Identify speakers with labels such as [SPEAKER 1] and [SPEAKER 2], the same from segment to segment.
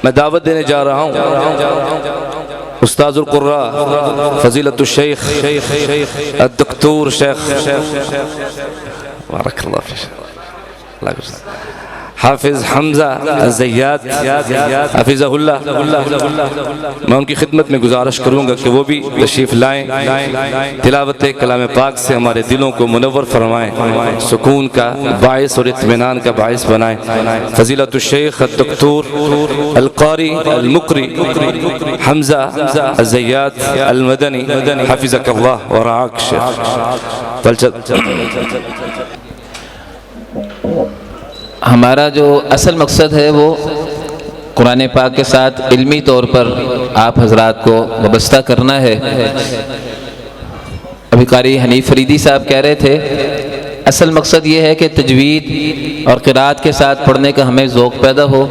[SPEAKER 1] میں دعوت دینے جا رہا ہوں استاذ القراء فضیلۃ الشیخ الدکتور شیخ بارک اللہ فیک حافظ حمزہ الزیات حفظہ اللہ، میں ان کی خدمت میں گزارش کروں گا کہ وہ بھی تشریف لائیں، تلاوت کلام پاک سے ہمارے دلوں کو منور فرمائیں، سکون کا باعث اور اطمینان کا باعث بنائیں۔ فضیلۃ الشیخ الدکتور القاری المقری حمزہ الزیات المدنی حفظک اللہ ورعاک شیخ۔
[SPEAKER 2] ہمارا جو اصل مقصد ہے وہ قرآن پاک کے ساتھ علمی طور پر آپ حضرات کو وابستہ کرنا ہے۔ ابھی قاری حنیف فریدی صاحب کہہ رہے تھے اصل مقصد یہ ہے کہ تجوید اور قرات کے ساتھ پڑھنے کا ہمیں ذوق پیدا ہو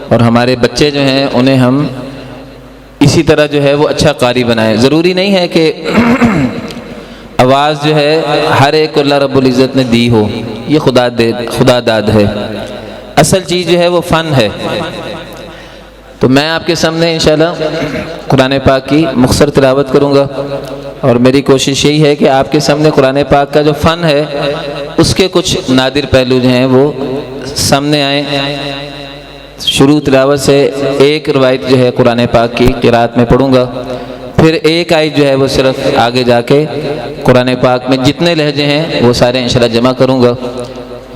[SPEAKER 2] اور ہمارے بچے جو ہیں انہیں ہم اسی طرح جو ہے وہ اچھا قاری بنائیں۔ ضروری نہیں ہے کہ آواز جو ہے ہر ایک کو اللہ رب العزت نے دی ہو، یہ خدا داد ہے، اصل چیز جو ہے وہ فن ہے۔ تو میں آپ کے سامنے انشاءاللہ قرآن پاک کی مختصر تلاوت کروں گا اور میری کوشش یہی ہے کہ آپ کے سامنے قرآن پاک کا جو فن ہے اس کے کچھ نادر پہلو جو ہیں وہ سامنے آئیں۔ شروع تلاوت سے ایک روایت جو ہے قرآن پاک کی قرات میں پڑھوں گا، پھر ایک آیت جو ہے وہ صرف آگے جا کے قرآن پاک میں جتنے لہجے ہیں وہ سارے انشاءاللہ جمع کروں گا۔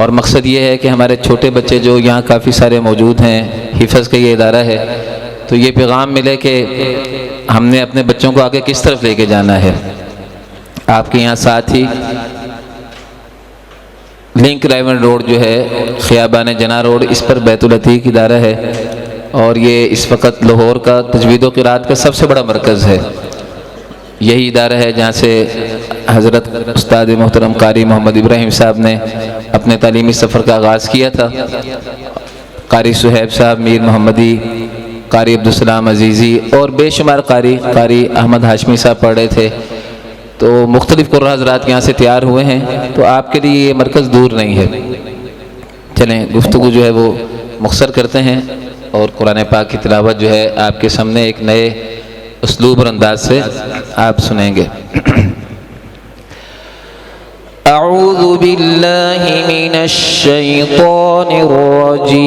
[SPEAKER 2] اور مقصد یہ ہے کہ ہمارے چھوٹے بچے جو یہاں کافی سارے موجود ہیں، حفظ کا یہ ادارہ ہے، تو یہ پیغام ملے کہ ہم نے اپنے بچوں کو آگے کس طرف لے کے جانا ہے۔ آپ کے یہاں ساتھ ہی لنک رائیون روڈ جو ہے خیابان جنا روڈ، اس پر بیت العتیق ادارہ ہے اور یہ اس وقت لاہور کا تجوید و قرات کا سب سے بڑا مرکز ہے۔ یہی ادارہ ہے جہاں سے حضرت استاد محترم قاری محمد ابراہیم صاحب نے اپنے تعلیمی سفر کا آغاز کیا تھا۔ قاری سہیب صاحب، میر محمدی، قاری عبدالسلام عزیزی اور بے شمار قاری احمد ہاشمی صاحب پڑھ رہے تھے۔ تو مختلف قراء حضرات یہاں سے تیار ہوئے ہیں، تو آپ کے لیے یہ مرکز دور نہیں ہے۔ چلیں گفتگو جو ہے وہ مختصر کرتے ہیں اور قرآن پاک کی تلاوت جو ہے آپ کے سامنے ایک نئے اسلوب اور انداز سے آپ سنیں گے۔ اعوذ باللہ من الشیطان الرجیم،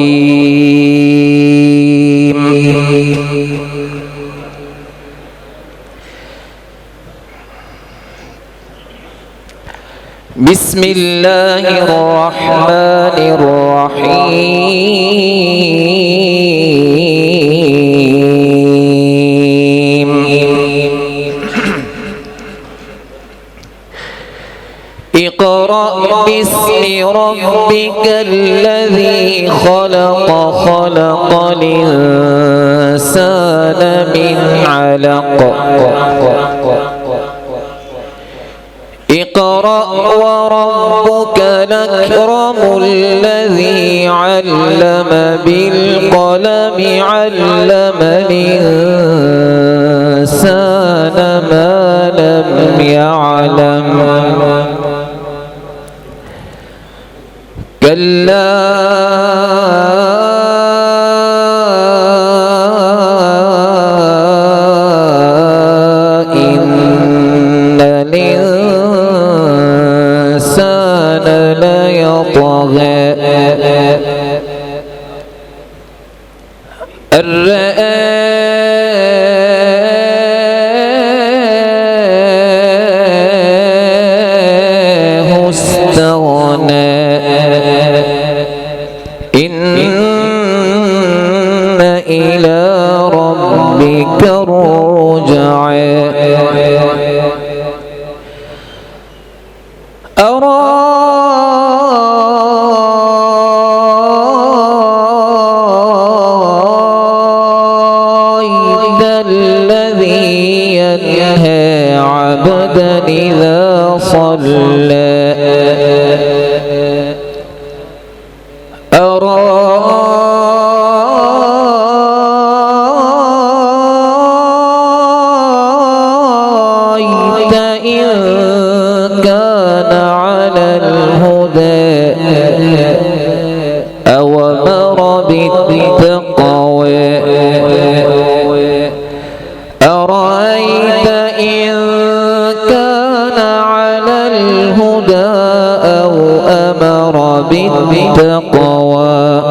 [SPEAKER 2] بسم اللہ الرحمن الرحیم، اقرأ باسم ربك الذي خلق، خلق الإنسان من علق، اقرأ وربك الأكرم الذي علم بالقلم، علم الإنسان ما لم يعلم، كلا إن الإنسان ليطغى أن رآه استغنى، إن إلى ربك الرجعى، أرأيت الذي ينهى عبدا إذا صلى، أرأيت إن كان على الهدى، أو أمر بالتقوى، بالتقوى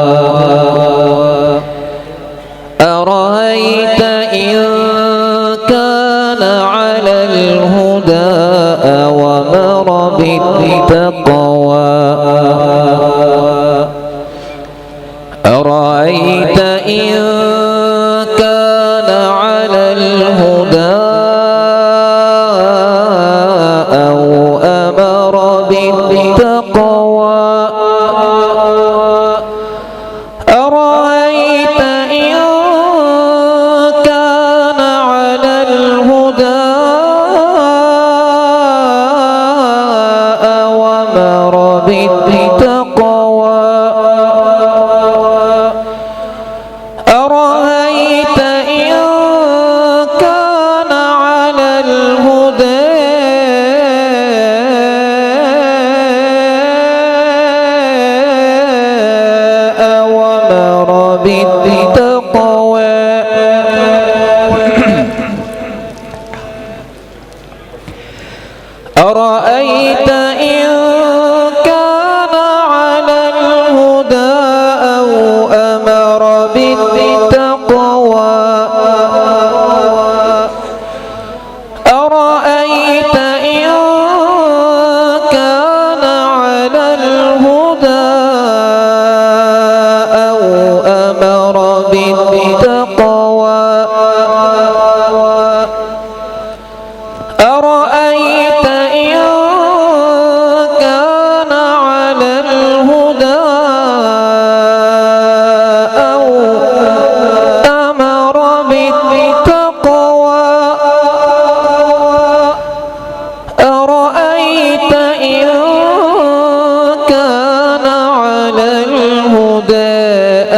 [SPEAKER 2] أرأيت إن كان على الهدى وأمر بالتقوى أرأيت إن كان على الهدى أو أمر بالتقوى أرأيت إن كان على الهدى أو أمر بالتقوى أرأيت إن كان على الهدى أو أمر بالتقوى أرأيت إن كان على الهدى أو أمر بالتقوى أرأيت إن كان على الهدى أو أمر بالتقوى أرأيت إن كان على الهدى أو أمر بالتقوى أرأيت إن كان على الهدى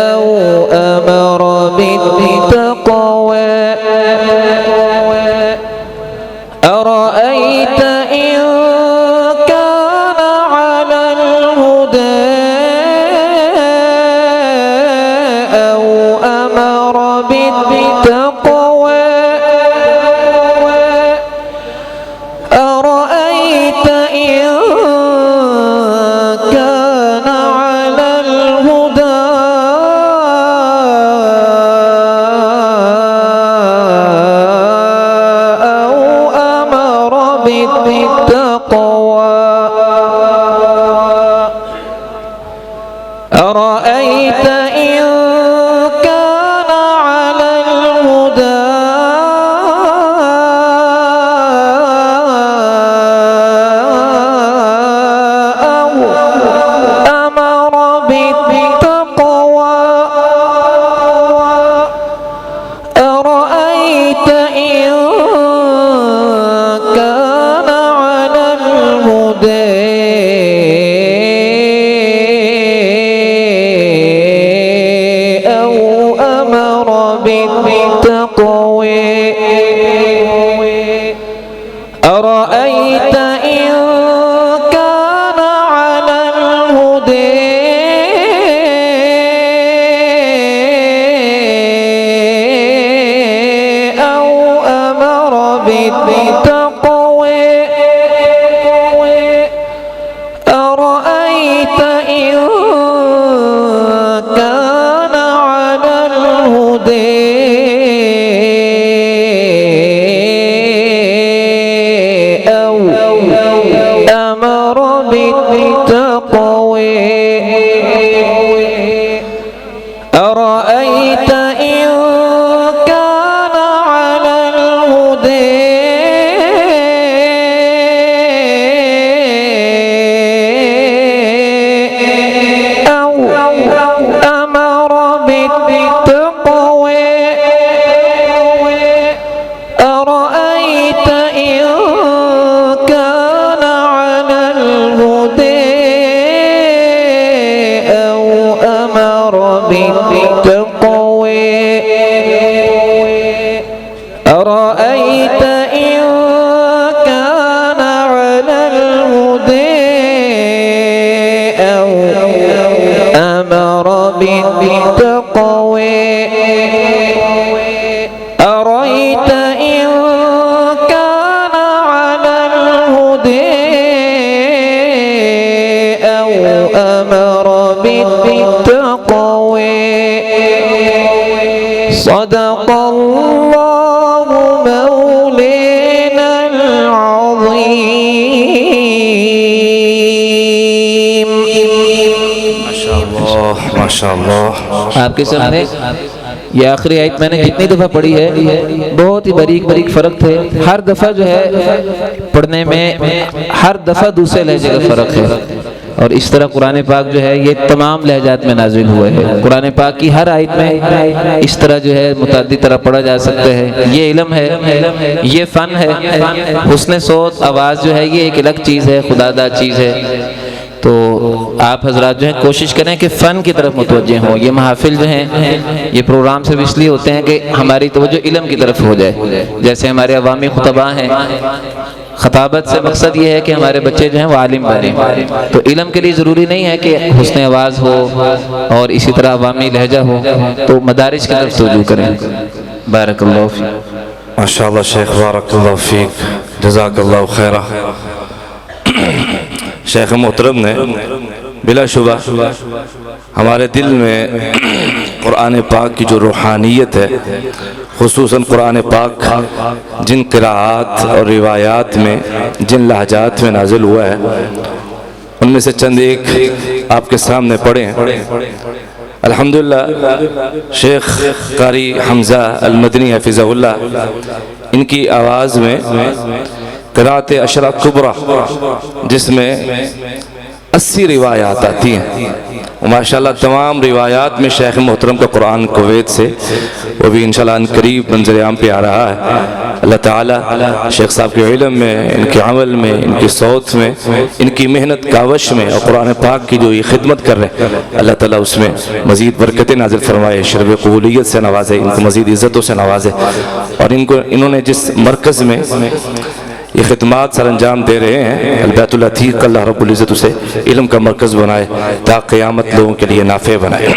[SPEAKER 2] أو أمر بالتقوى أرأيت إن كان على الهدى أو أمر بالتقوى أرأيت إن كان على الهدى أو أمر بالتقوى أرأيت إن كان على الهدى أو أمر بالتقوى أرأيت إن كان على الهدى أو أمر بالتقوى أرأيت إن كان على الهدى أو أمر بالتقوى أرأيت إن كان على الهدى أو أمر بالتقوى أرأيت إن كان على الهدى أو أمر بالتقوى أرأيت إن كان على الهدى أو أمر بالتقوى أرأيت إن كان على الهدى أو أمر بالتقوى أرأيت إن كان على الهدى أو أمر بالتقوى صدق الله مولانا العظيم.
[SPEAKER 1] माशाअल्लाह.
[SPEAKER 2] آپ کے سامنے یہ آخری آیت میں نے جتنی دفعہ پڑھی ہے بہت ہی باریک فرق تھے. ہر دفعہ جو ہے پڑھنے میں ہر دفعہ دوسرے لہجے کا فرق ہے. اور اس طرح قرآن پاک جو ہے یہ تمام لہجات میں نازل ہوئے ہے. قرآن پاک کی ہر آیت میں اس طرح جو ہے متعدد طرح پڑھا جا سکتا ہے. یہ علم ہے, یہ فن ہے. حسن صوت آواز جو ہے یہ ایک الگ چیز ہے, خداداد چیز ہے. تو آپ حضرات جو ہیں کوشش کریں کہ فن کی طرف متوجہ ہوں. یہ محافل جو ہیں یہ پروگرام صرف اس لیے ہوتے ہیں کہ ہماری توجہ علم کی طرف ہو جائے. جیسے ہمارے عوامی خطباء ہیں, خطابت سے مقصد یہ ہے کہ ہمارے بچے جو ہیں وہ عالم بنیں. تو علم کے لیے ضروری نہیں ہے کہ حسن آواز ہو اور اسی طرح عوامی لہجہ ہو. تو مدارج کی طرف توجہ کریں. بارک اللہ فیک.
[SPEAKER 1] ماشاءاللہ شیخ, بارک اللہ فیک, جزاک اللہ خیرہ. شیخ محترم نے بلا شبہ ہمارے دل میں قرآن پاک کی جو روحانیت ہے, خصوصاً قرآن پاک جن قراءات اور روایات میں جن لہجات میں نازل ہوا ہے ان میں سے چند ایک آپ کے سامنے پڑھے ہیں. الحمدللہ شیخ قاری حمزہ المدنی حفظہ اللہ ان کی آواز میں قرأت عشرہ کبریٰ جس میں 80 روایات آتی ہیں. ماشاءاللہ تمام روایات میں شیخ محترم کا قرآن کویت سے وہ بھی انشاءاللہ ان قریب منظر عام پہ آ رہا ہے. اللہ تعالیٰ شیخ صاحب کے علم میں, ان کے عمل میں, ان کی صوت میں, ان کی محنت کاوش میں اور قرآن پاک کی جو یہ خدمت کر رہے ہیں اللہ تعالیٰ اس میں مزید برکتیں نازل فرمائے, شرف قبولیت سے نوازے, ان کو مزید عزتوں سے نوازے. اور انہوں نے جس مرکز میں یہ خدمات سر انجام دے رہے ہیں البیت العتیق, اللہ رب العزت اسے علم کا مرکز بنائے تا قیامت لوگوں کے لیے نافع بنائے.